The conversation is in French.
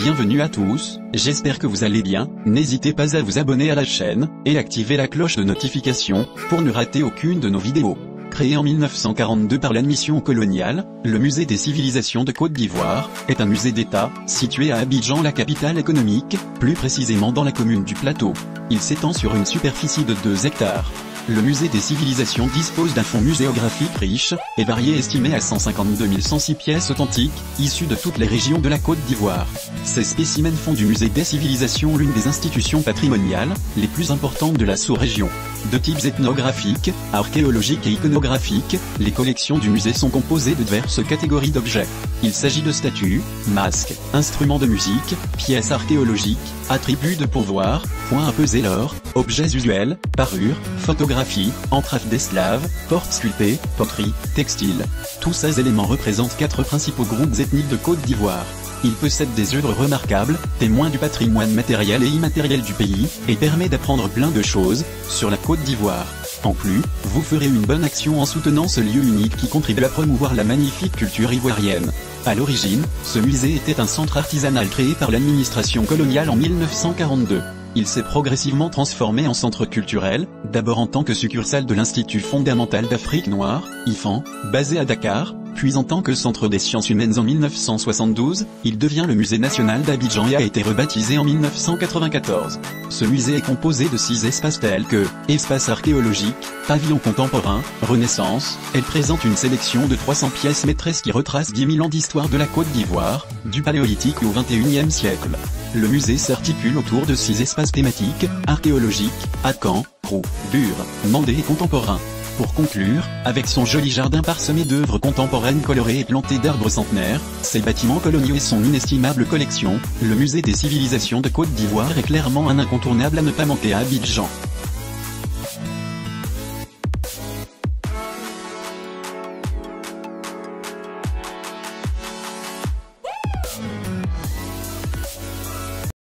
Bienvenue à tous, j'espère que vous allez bien, n'hésitez pas à vous abonner à la chaîne, et activer la cloche de notification, pour ne rater aucune de nos vidéos. Créé en 1942 par l'admission coloniale, le Musée des civilisations de Côte d'Ivoire, est un musée d'État, situé à Abidjan, la capitale économique, plus précisément dans la commune du Plateau. Il s'étend sur une superficie de 2 hectares. Le musée des civilisations dispose d'un fonds muséographique riche, et varié estimé à 152 106 pièces authentiques, issues de toutes les régions de la Côte d'Ivoire. Ces spécimens font du musée des civilisations l'une des institutions patrimoniales, les plus importantes de la sous-région. De types ethnographiques, archéologiques et iconographiques, les collections du musée sont composées de diverses catégories d'objets. Il s'agit de statues, masques, instruments de musique, pièces archéologiques, attributs de pourvoir, points à peser l'or, objets usuels, parures, photographies, entraves d'esclaves, portes sculptées, poteries, textiles. Tous ces éléments représentent 4 principaux groupes ethniques de Côte d'Ivoire. Il possède des œuvres remarquables, témoins du patrimoine matériel et immatériel du pays, et permet d'apprendre plein de choses sur la Côte d'Ivoire. En plus, vous ferez une bonne action en soutenant ce lieu unique qui contribue à promouvoir la magnifique culture ivoirienne. À l'origine, ce musée était un centre artisanal créé par l'administration coloniale en 1942. Il s'est progressivement transformé en centre culturel, d'abord en tant que succursale de l'Institut fondamental d'Afrique noire, IFAN, basé à Dakar, puis en tant que centre des sciences humaines en 1972, il devient le musée national d'Abidjan et a été rebaptisé en 1994. Ce musée est composé de 6 espaces tels que, espace archéologique, pavillon contemporain, Renaissance. Elle présente une sélection de 300 pièces maîtresses qui retracent 10 000 ans d'histoire de la Côte d'Ivoire, du Paléolithique au XXIe siècle. Le musée s'articule autour de 6 espaces thématiques, archéologiques, Akan, Krou, Bur, Mandé et contemporain. Pour conclure, avec son joli jardin parsemé d'œuvres contemporaines colorées et planté d'arbres centenaires, ses bâtiments coloniaux et son inestimable collection, le musée des civilisations de Côte d'Ivoire est clairement un incontournable à ne pas manquer à Abidjan.